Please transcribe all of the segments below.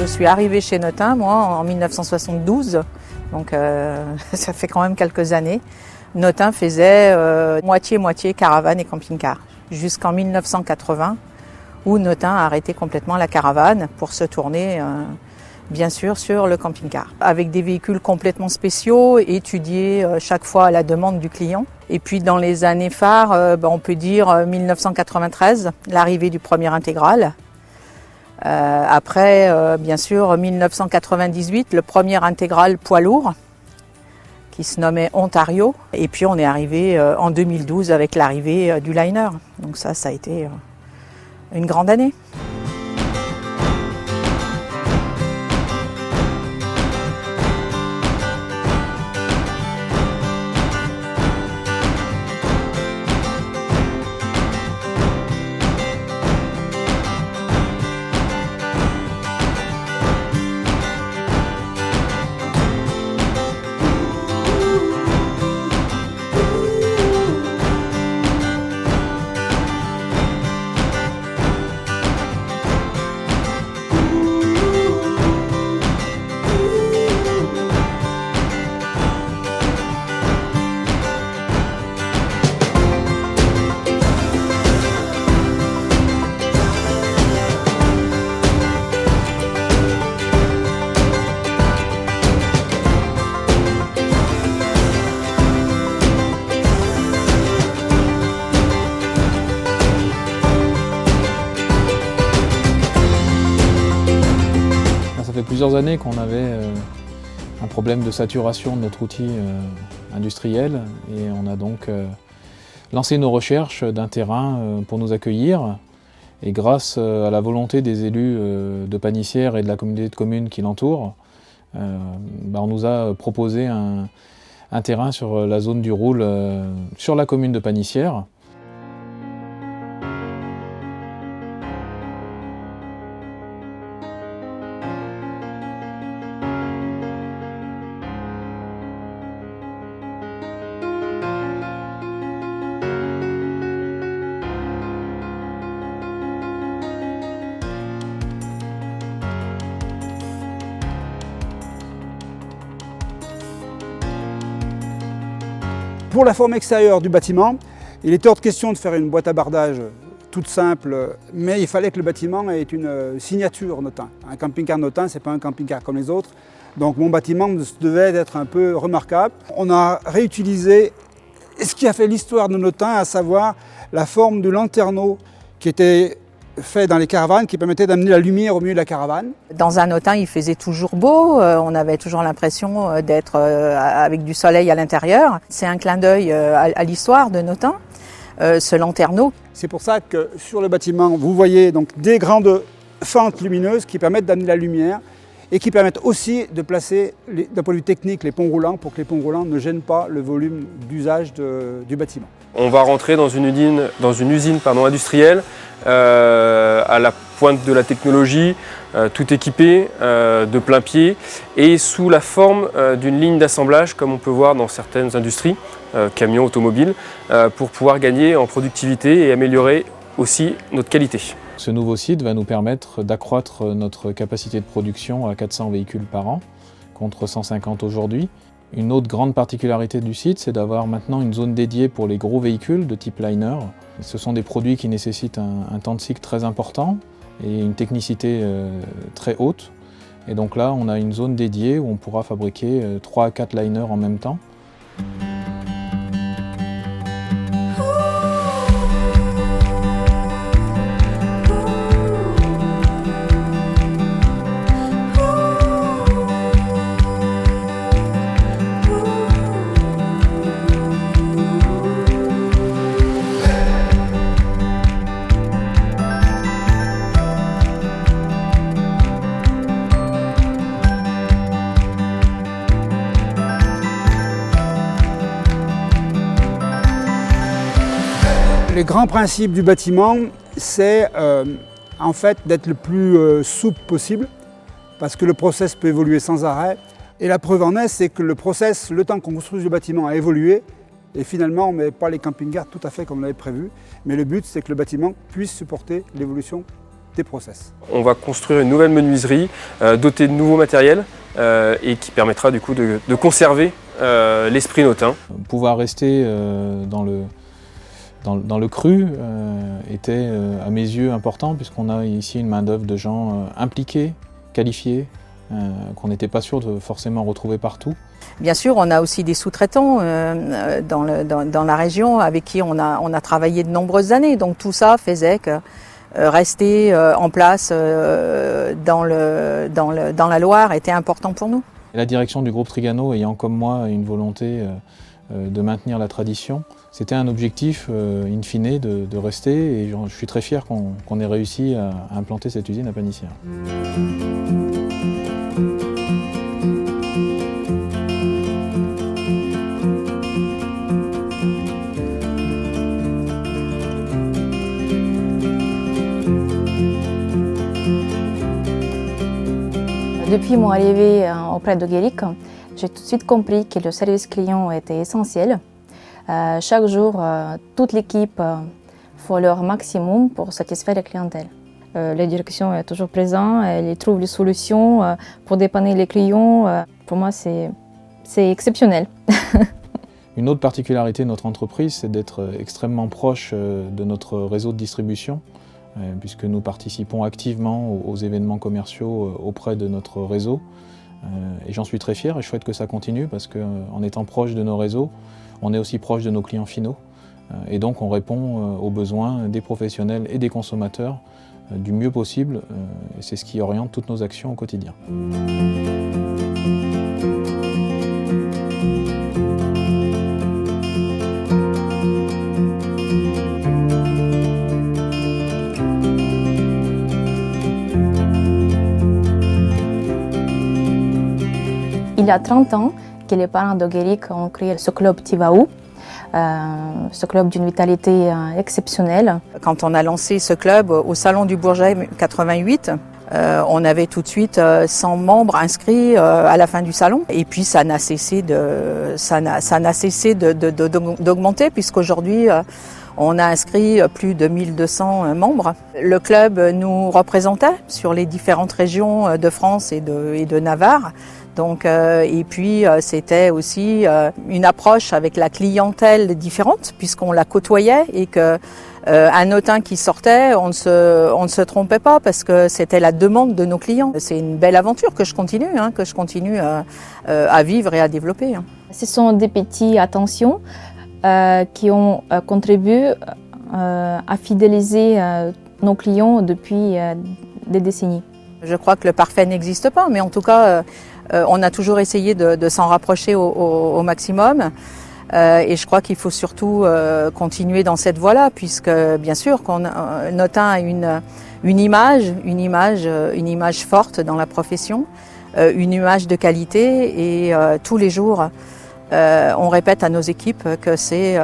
Je suis arrivée chez Notin, moi, en 1972, donc ça fait quand même quelques années. Notin faisait moitié-moitié caravane et camping-car, jusqu'en 1980, où Notin a arrêté complètement la caravane pour se tourner, bien sûr, sur le camping-car, avec des véhicules complètement spéciaux, étudiés chaque fois à la demande du client. Et puis dans les années phares, on peut dire 1993, l'arrivée du premier intégral. Après, bien sûr, 1998, le premier intégral poids lourd, qui se nommait Ontario. Et puis on est arrivé en 2012 avec l'arrivée du liner. Donc ça a été une grande année. Ça fait plusieurs années qu'on avait un problème de saturation de notre outil industriel et on a donc lancé nos recherches d'un terrain pour nous accueillir. Et grâce à la volonté des élus de Panissière et de la communauté de communes qui l'entourent, on nous a proposé un terrain sur la zone du Roule, sur la commune de Panissière. Pour la forme extérieure du bâtiment, il était hors de question de faire une boîte à bardage toute simple, mais il fallait que le bâtiment ait une signature Notin. Un camping-car Notin, ce n'est pas un camping-car comme les autres, donc mon bâtiment devait être un peu remarquable. On a réutilisé ce qui a fait l'histoire de Notin, à savoir la forme du lanterneau qui était fait dans les caravanes, qui permettait d'amener la lumière au milieu de la caravane. Dans un Notin, il faisait toujours beau, on avait toujours l'impression d'être avec du soleil à l'intérieur. C'est un clin d'œil à l'histoire de Notin, ce lanterneau. C'est pour ça que sur le bâtiment, vous voyez donc des grandes fentes lumineuses qui permettent d'amener la lumière et qui permettent aussi de placer, d'un point de vue technique, les ponts roulants pour que les ponts roulants ne gênent pas le volume d'usage du bâtiment. On va rentrer dans une usine industrielle à la pointe de la technologie, tout équipé de plein pied et sous la forme d'une ligne d'assemblage comme on peut voir dans certaines industries, camions, automobiles, pour pouvoir gagner en productivité et améliorer aussi notre qualité. Ce nouveau site va nous permettre d'accroître notre capacité de production à 400 véhicules par an, contre 150 aujourd'hui. Une autre grande particularité du site, c'est d'avoir maintenant une zone dédiée pour les gros véhicules de type liner. Ce sont des produits qui nécessitent un temps de cycle très important et une technicité très haute. Et donc là, on a une zone dédiée où on pourra fabriquer 3 à 4 liners en même temps. Le grand principe du bâtiment, c'est en fait d'être le plus souple possible parce que le process peut évoluer sans arrêt. Et la preuve en est, c'est que le process, le temps qu'on construise le bâtiment a évolué et finalement on ne met pas les camping-cars tout à fait comme on l'avait prévu. Mais le but, c'est que le bâtiment puisse supporter l'évolution des process. On va construire une nouvelle menuiserie dotée de nouveaux matériels et qui permettra du coup de conserver l'esprit notain. Pouvoir rester dans le cru était à mes yeux important, puisqu'on a ici une main-d'œuvre de gens impliqués, qualifiés, qu'on n'était pas sûr de forcément retrouver partout. Bien sûr, on a aussi des sous-traitants dans la région avec qui on a travaillé de nombreuses années. Donc tout ça faisait que rester en place dans la Loire était important pour nous. Et la direction du groupe Trigano ayant comme moi une volonté de maintenir la tradition, c'était un objectif in fine de rester, et je suis très fier qu'on ait réussi à implanter cette usine à Panissière. Depuis mon arrivée auprès de Guéric, j'ai tout de suite compris que le service client était essentiel. Chaque jour, toute l'équipe fait leur maximum pour satisfaire la clientèle. La direction est toujours présente, elle trouve les solutions pour dépanner les clients. Pour moi, c'est exceptionnel. Une autre particularité de notre entreprise, c'est d'être extrêmement proche de notre réseau de distribution, puisque nous participons activement aux événements commerciaux auprès de notre réseau. Et j'en suis très fier et je souhaite que ça continue, parce qu'en étant proche de nos réseaux, on est aussi proche de nos clients finaux. Et donc on répond aux besoins des professionnels et des consommateurs du mieux possible. Et c'est ce qui oriente toutes nos actions au quotidien. Il y a 30 ans que les parents de Guéric ont créé ce club Tivaou, ce club d'une vitalité exceptionnelle. Quand on a lancé ce club au Salon du Bourget 88, on avait tout de suite 100 membres inscrits à la fin du salon. Et puis ça n'a cessé d'augmenter, puisqu'aujourd'hui on a inscrit plus de 1200 membres. Le club nous représentait sur les différentes régions de France et de Navarre. Donc, et puis c'était aussi une approche avec la clientèle différente, puisqu'on la côtoyait, et que un notin qui sortait, on ne se trompait pas, parce que c'était la demande de nos clients. C'est une belle aventure que je continue à vivre et à développer. Ce sont des petites attentions qui ont contribué à fidéliser nos clients depuis des décennies. Je crois que le parfait n'existe pas, mais en tout cas, on a toujours essayé de s'en rapprocher au maximum. Et je crois qu'il faut surtout continuer dans cette voie-là, puisque bien sûr Notin a une image forte dans la profession, une image de qualité, et tous les jours on répète à nos équipes que c'est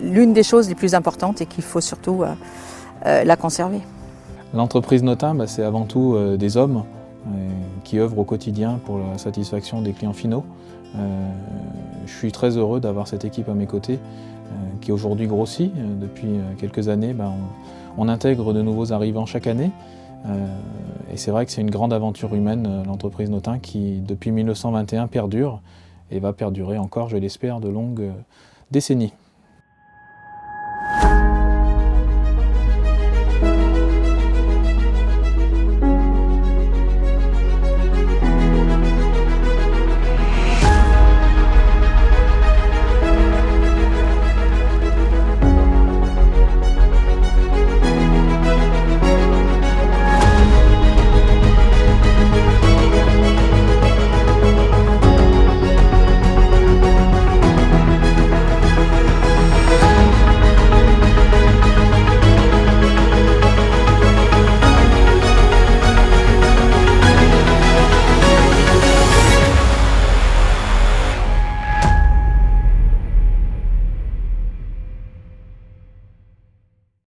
l'une des choses les plus importantes et qu'il faut surtout la conserver. L'entreprise Notin, c'est avant tout des hommes qui œuvrent au quotidien pour la satisfaction des clients finaux. Je suis très heureux d'avoir cette équipe à mes côtés qui aujourd'hui grossit. Depuis quelques années, on intègre de nouveaux arrivants chaque année. Et c'est vrai que c'est une grande aventure humaine, l'entreprise Notin, qui depuis 1921 perdure et va perdurer encore, je l'espère, de longues décennies.